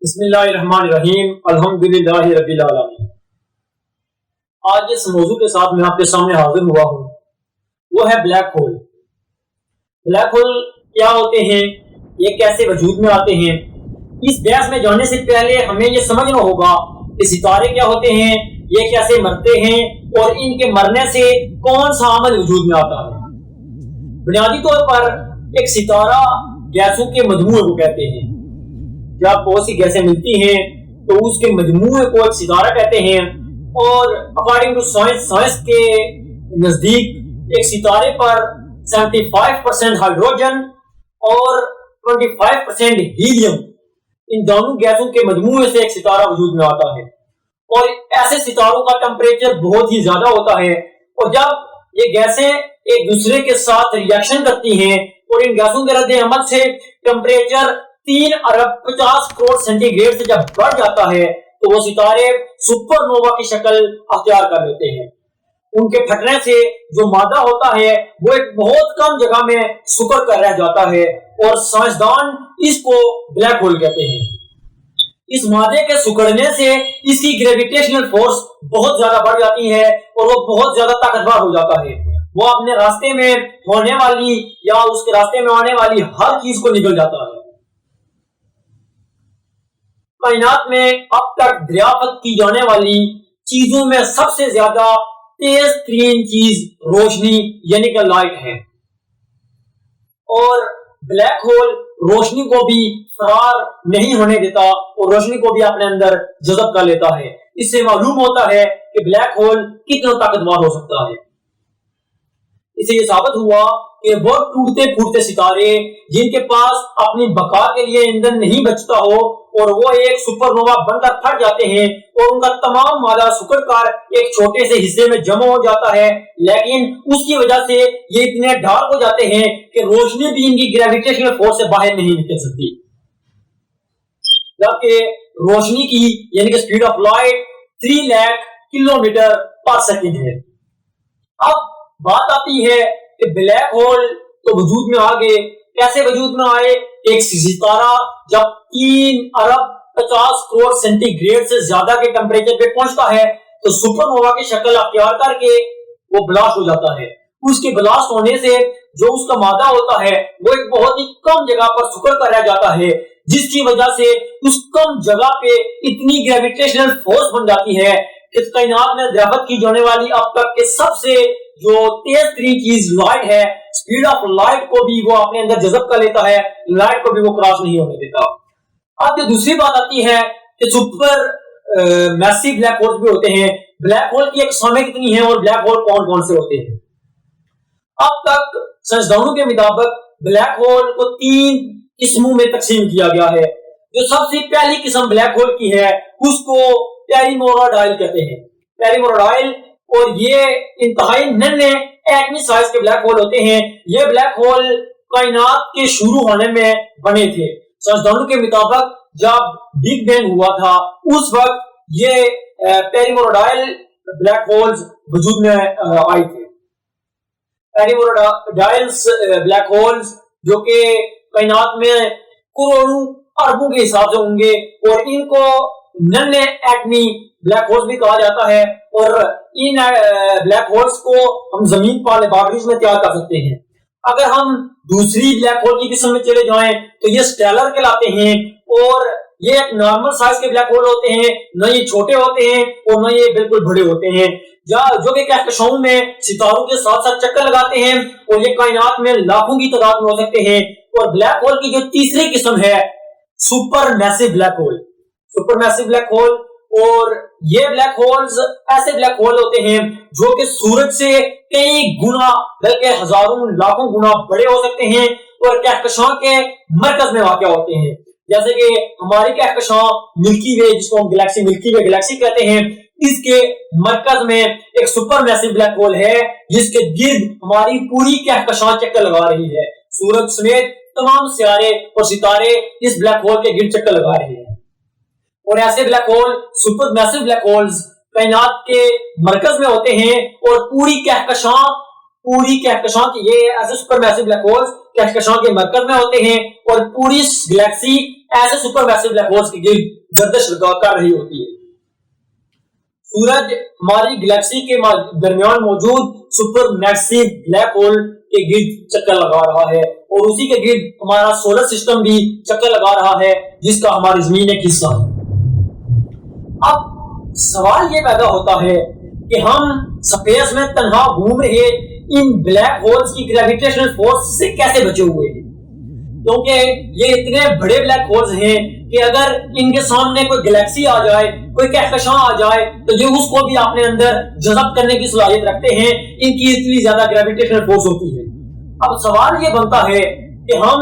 بسم اللہ الرحمن الرحیم الحمدللہ رب العالمین۔ آج اس موضوع کے ساتھ میں آپ کے سامنے حاضر ہوا ہوں، وہ ہے بلیک ہول۔ بلیک ہول کیا ہوتے ہیں، یہ کیسے وجود میں آتے ہیں؟ اس بحث میں جانے سے پہلے ہمیں یہ سمجھنا ہوگا کہ ستارے کیا ہوتے ہیں، یہ کیسے مرتے ہیں اور ان کے مرنے سے کون سا عمل وجود میں آتا ہے۔ بنیادی طور پر ایک ستارہ گیسوں کے مجموعے کو کہتے ہیں۔ جب بہت سی گیسیں ملتی ہیں تو اس کے مجموعے کو ایک ستارہ کہتے ہیں، اور اکارڈنگ ٹو سائنس کے نزدیک ایک ستارے پر 75% ہائیڈروجن اور 25% ہیلیم، ان دونوں گیسوں کے مجموعے سے ایک ستارہ وجود میں آتا ہے۔ اور ایسے ستاروں کا ٹمپریچر بہت ہی زیادہ ہوتا ہے، اور جب یہ گیسیں ایک دوسرے کے ساتھ ریئیکشن کرتی ہیں اور ان گیسوں کے رد عمل سے ٹمپریچر 3 ارب 50 کروڑ سینٹی گریڈ سے جب بڑھ جاتا ہے تو وہ ستارے سپر نووا کی شکل اختیار کر لیتے ہیں۔ ان کے پھٹنے سے جو مادہ ہوتا ہے وہ ایک بہت کم جگہ میں سکڑ کر رہ جاتا ہے، اور سائنسدان اس کو بلیک ہول کہتے ہیں۔ اس مادے کے سکڑنے سے اس کی گریویٹیشنل فورس بہت زیادہ بڑھ جاتی ہے اور وہ بہت زیادہ طاقتور ہو جاتا ہے۔ وہ اپنے راستے میں ہونے والی یا اس کے راستے میں آنے والی ہر چیز کو نگل جاتا ہے۔ کائنات میں اب تک دریافت کی جانے والی چیزوں میں سب سے زیادہ تیز ترین چیز روشنی یعنی کہ لائٹ ہے، اور بلیک ہول روشنی کو بھی فرار نہیں ہونے دیتا اور روشنی کو بھی اپنے اندر جذب کر لیتا ہے۔ اس سے معلوم ہوتا ہے کہ بلیک ہول کتنا طاقتور ہو سکتا ہے۔ اس سے یہ ثابت ہوا کہ وہ ٹوٹتے پھوٹتے ستارے جن کے پاس اپنی بقا کے لیے ایندھن نہیں بچتا ہو اور وہ ایک سپر نووا بن کر پھٹ جاتے ہیں اور ان کا تمام مادہ سکڑ کر ایک چھوٹے سے حصے میں جمع ہو جاتا ہے، لیکن اس کی وجہ سے یہ اتنے ڈارک ہو جاتے ہیں کہ روشنی بھی ان کی گریویٹیشنل فورس سے باہر نہیں نکل سکتی، جبکہ روشنی کی یعنی کہ speed of light 3 lakh kilometre per second ہے۔ اب بات آتی ہے کہ بلیک ہول تو وجود میں آ گئے، کیسے وجود میں آئے؟ ایک ستارہ جب 3 ارب 50 کروڑ سینٹی گریڈ سے زیادہ کے ٹمپریچر پہ پہنچتا ہے تو سپر نووا کی شکل اختیار کر کے وہ بلاسٹ ہو جاتا ہے۔ اس کے بلاسٹ ہونے سے جو اس کا مادہ ہوتا ہے وہ ایک بہت ہی کم جگہ پر سکڑ کر رہ جاتا ہے، جس کی وجہ سے اس کم جگہ پہ اتنی گریویٹیشنل فورس بن جاتی ہے کہ کائنات میں دریافت کی جانے والی اب تک کے سب سے جو تیز ترین چیز لائٹ ہے، سپیڈ آف لائٹ کو بھی وہ اپنے اندر جذب کر لیتا ہے، لائٹ کو بھی وہ کراس نہیں ہونے دیتا۔ اب جو دوسری بات آتی ہے کہ سپر میسیو بلیک ہول بھی ہوتے ہیں۔ بلیک ہول کی اقسامیں کتنی ہیں اور بلیک ہول کون کون سے ہوتے ہیں؟ اب تک سائنسدانوں کے مطابق بلیک ہول کو 3 قسموں میں تقسیم کیا گیا ہے۔ جو سب سے پہلی قسم بلیک ہول کی ہے اس کو پیریمورڈائل کہتے ہیں، پیریمورڈائل، اور یہ انتہائی ننھے ایٹمی سائز کے بلیک ہول ہوتے ہیں۔ یہ بلیک ہول کائنات کے شروع ہونے میں بنے تھے۔ سائنسدانوں کے مطابق جب بگ بینگ ہوا تھا اس وقت یہ پیریمورڈائل بلیک ہولز وجود میں آئے تھے۔ پیریمورڈائل بلیک ہولز جو کہ کائنات میں کروڑوں اربوں کے حساب سے ہوں گے، اور ان کو ننھے ایٹمی بلیک ہولز بھی کہا جاتا ہے، اور ان بلیک ہولز کو ہم زمین پر لیبارٹریز میں تیار کر سکتے ہیں۔ اگر ہم دوسری بلیک ہول کی قسم میں چلے جائیں تو یہ سٹیلر کہلاتے ہیں، اور یہ ایک نارمل سائز کے بلیک ہول ہوتے ہیں، نہ یہ چھوٹے ہوتے ہیں اور نہ یہ بالکل بڑے ہوتے ہیں، جو کہ کہکشاؤں میں ستاروں کے ساتھ ساتھ چکر لگاتے ہیں، اور یہ کائنات میں لاکھوں کی تعداد میں ہو سکتے ہیں۔ اور بلیک ہول کی جو تیسری قسم ہے super massive black hole, super massive black hole, اور یہ بلیک ہولز ایسے بلیک ہول ہوتے ہیں جو کہ سورج سے کئی گنا بلکہ ہزاروں لاکھوں گنا بڑے ہو سکتے ہیں اور کہکشاں کے مرکز میں واقع ہوتے ہیں۔ جیسے کہ ہماری کہکشاں ملکی وے، جس کو ہم گلیکسی ملکی وے گلیکسی کہتے ہیں، اس کے مرکز میں ایک سپر میسیو بلیک ہول ہے جس کے گرد ہماری پوری کہکشاں چکر لگا رہی ہے۔ سورج سمیت تمام سیارے اور ستارے اس بلیک ہول کے گرد چکر لگا رہے ہیں، اور ایسے black hole super massive black holes کائنات کے مرکز میں ہوتے ہیں، اور پوری کہکشاں کی یہ ایسے سپر میسیو بلیک ہولز کہکشاں کے مرکز میں ہوتے ہیں، اور پوری گلیکسی ایسے سپر میسو بلیک ہولز کے گرد گردش کر رہی ہوتی ہے. سورج ہماری گلیکسی کے درمیان موجود سپر میسو بلیک ہول کے گرد چکر لگا رہا ہے اور اسی کے گرد ہمارا سولر سسٹم بھی چکر لگا رہا ہے جس کا ہماری زمین ایک حصہ ہے. اب سوال یہ پیدا ہوتا ہے کہ ہم سپیس میں تنہا گھوم رہے ان بلیک ہولز کی گریویٹیشنل فورس سے کیسے بچے ہوئے ہیں، کیونکہ یہ اتنے بڑے بلیک ہولز ہیں کہ اگر ان کے سامنے کوئی گلیکسی آ جائے، کوئی کہکشاں آ جائے تو یہ اس کو بھی اپنے اندر جذب کرنے کی صلاحیت رکھتے ہیں. ان کی اتنی زیادہ گریویٹیشنل فورس ہوتی ہے. اب سوال یہ بنتا ہے کہ ہم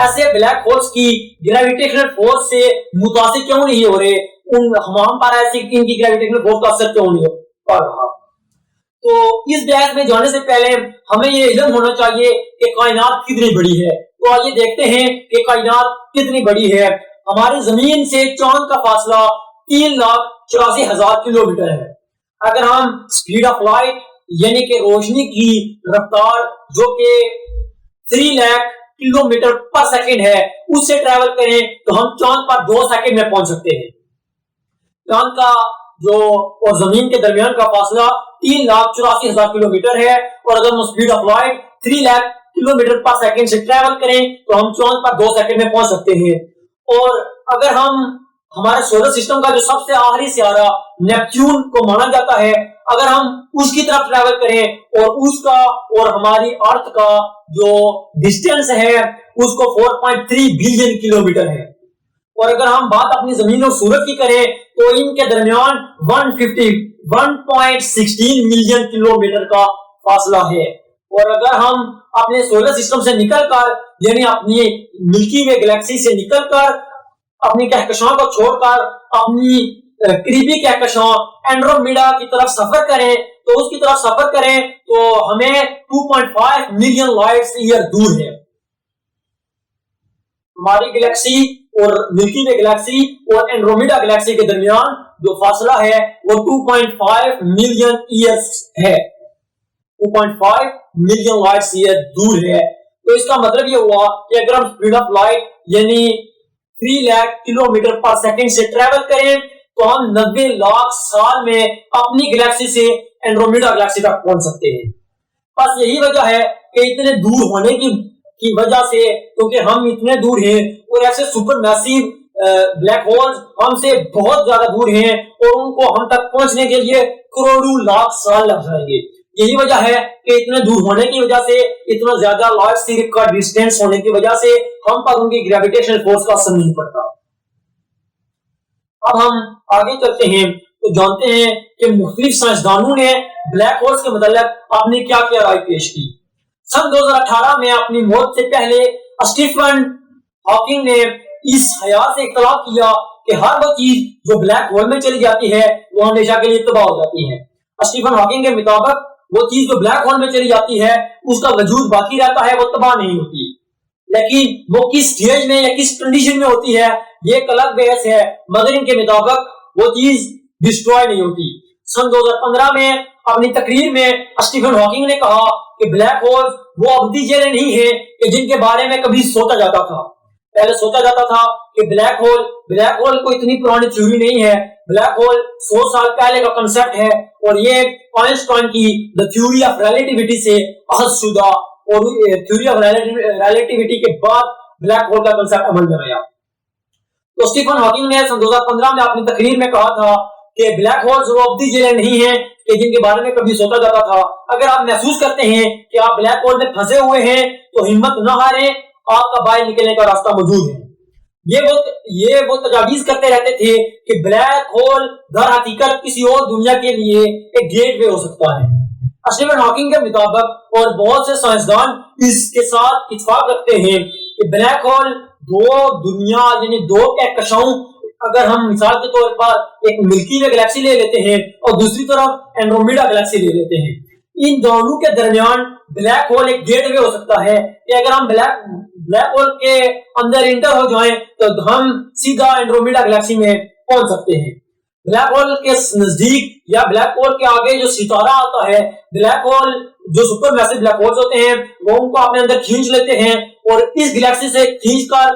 ایسے بلیک ہولز کی گریویٹیشنل فورس سے متاثر کیوں نہیں ہو رہے، ہم پر ایسی ان کی گریویٹیشنل فورس کا اثر کیوں نہیں پڑ رہا. تو اس بحث میں جانے سے پہلے ہمیں یہ علم ہونا چاہیے کہ کائنات کتنی بڑی ہے. تو آئیے دیکھتے ہیں کہ کائنات کتنی بڑی ہے. ہماری زمین سے چاند کا فاصلہ 3,84,000 کلومیٹر ہے. اگر ہم سپیڈ آف لائٹ یعنی کہ روشنی کی رفتار جو کہ 3 لاکھ کلومیٹر پر سیکنڈ ہے اس سے ٹریول کریں تو ہم چاند پر 2 سیکنڈ میں پہنچ سکتے ہیں. چاند کا جو اور زمین کے درمیان کا فاصلہ 3,84,000 کلومیٹر ہے اور اگر ہم speed of light 3 lakh kilometre per second سے ٹریول کریں تو ہم چاند پر 2 سیکنڈ میں پہنچ سکتے ہیں. اور اگر ہم ہمارے سولر سسٹم کا جو سب سے آخری سیارہ نیپچون کو مانا جاتا ہے، اگر ہم اس کی طرف ٹریول کریں اور اس کا اور ہماری ارتھ کا جو ڈسٹینس ہے اس کو 4.3 بلین کلومیٹر ہے، اور اگر ہم بات اپنی زمین اور سورج کی کریں تو ان کے درمیان 1.16 ملین کلومیٹر کا فاصلہ ہے. اور اگر ہم اپنے سولر سسٹم سے نکل کر یعنی اپنی ملکی وے گلیکسی سے نکل کر اپنی کہکشاں کو چھوڑ کر اپنی قریبی کہکشاں اینڈرومیڈا کی طرف سفر کریں تو اس کی طرف سفر کریں تو ہمیں 2.5 ملین لائٹس ایئر دور ہے. ہماری گلیکسی اور ملکی وے گلیکسی اور اینڈرومیڈا گلیکسی کے درمیان جو فاصلہ ہے وہ 2.5 ملین ایئرز ہے، 2.5 ملین لائٹس ایئر دور ہے. تو اس کا مطلب یہ ہوا کہ اگر ہم سپیڈ آف لائٹ یعنی 3 لاکھ کلومیٹر پر سیکنڈ سے ٹریول کریں تو ہم 90 لاکھ سال میں اپنی گلیکسی سے اینڈرومیڈا گلیکسی تک پہنچ سکتے ہیں. بس یہی وجہ ہے کہ اتنے دور ہونے کی وجہ سے، کیونکہ ہم اتنے دور ہیں اور ایسے سپر میسو بلیک ہولز ہم سے بہت زیادہ دور ہیں اور ان کو ہم تک پہنچنے کے لیے کروڑوں لاکھ سال لگ جائیں گے. یہی وجہ ہے کہ اتنے دور ہونے کی وجہ سے، اتنا زیادہ لائٹ سے کا ڈسٹینس ہونے کی وجہ سے ہم پر ان کی گریویٹیشنل فورس کا اثر نہیں پڑتا. اب ہم آگے چلتے ہیں تو جانتے ہیں کہ مختلف سائنسدانوں نے بلیک ہولز کے متعلق اپنی کیا کیا رائے پیش کی. سن 2018 میں اپنی موت سے پہلے اسٹیفن ہاکنگ نے اس خیال سے اختلاف کیا کہ ہر وہ چیز جو بلیک ہول میں چلی جاتی ہے وہ ہمیشہ کے لیے تباہ ہو جاتی ہے. اسٹیفن ہاکنگ کے مطابق وہ چیز جو بلیک ہول میں چلی جاتی ہے اس کا وجود باقی رہتا ہے، وہ تباہ نہیں ہوتی، لیکن وہ کس سٹیج میں یا کس کنڈیشن میں ہوتی ہے یہ ایک الگ بحث ہے، مگر ان کے مطابق وہ چیز ڈسٹروائے نہیں ہوتی. سن 2015 میں اپنی تقریر میں اسٹیفن ہاکنگ نے کہا کہ بلیک ہول وہ ابدی جیلیں نہیں ہیں کہ جن کے بارے میں کبھی سوچا جاتا تھا. پہلے سوچا جاتا تھا کہ بلیک ہول کوئی اتنی پرانی تھیوری نہیں ہے، بلیک ہول 100 سال پہلے کا کنسپٹ ہے اور یہ آئنسٹائن کی دی تھیوری آف ریلیٹیوٹی سے اخذ شدہ، اور تھیوری آف ریلیٹیوٹی کے بعد بلیک ہول کا کنسپٹ عمل میں آیا. تو اسٹیفن ہاکنگ نے سن 2015 میں اپنی تقریر میں کہا تھا کہ بلیک ہولز وہ ابدی جیلیں نہیں ہیں کہ جن کے بارے میں کبھی سوچا جاتا تھا. اگر آپ محسوس کرتے ہیں کہ آپ بلیک ہول میں پھنسے ہوئے ہیں تو ہمت نہ ہاریں، آپ کا باہر نکلنے کا راستہ موجود ہے. یہ وہ تجاویز کرتے رہتے تھے کہ بلیک ہول در حقیقت کسی اور دنیا کے لیے ایک گیٹ وے ہو سکتا ہے. اسٹیفن ہاکنگ کے مطابق اور بہت سے سائنسدان اس کے ساتھ اتفاق رکھتے ہیں کہ بلیک ہول دو دنیا یعنی دو کہکشاؤں، اگر ہم مثال کے طور پر ایک ملکی وے گلیکسی لے لیتے ہیں اور دوسری طرف اینڈرومیڈا گلیکسی لے لیتے ہیں، ان دونوں کے درمیان بلیک ہول ایک گیٹ وے ہو سکتا ہے کہ اگر ہم بلیک ہول کے اندر انٹر ہو جائیں تو ہم سیدھا اینڈرومیڈا گلیکسی میں پہنچ سکتے ہیں. بلیک ہول کے نزدیک یا بلیک ہول کے آگے جو ستارہ آتا ہے، بلیک ہول جو سپر میسو بلیک ہولز ہوتے ہیں وہ ان کو اپنے اندر کھینچ لیتے ہیں اور اس گلیکسی سے کھینچ کر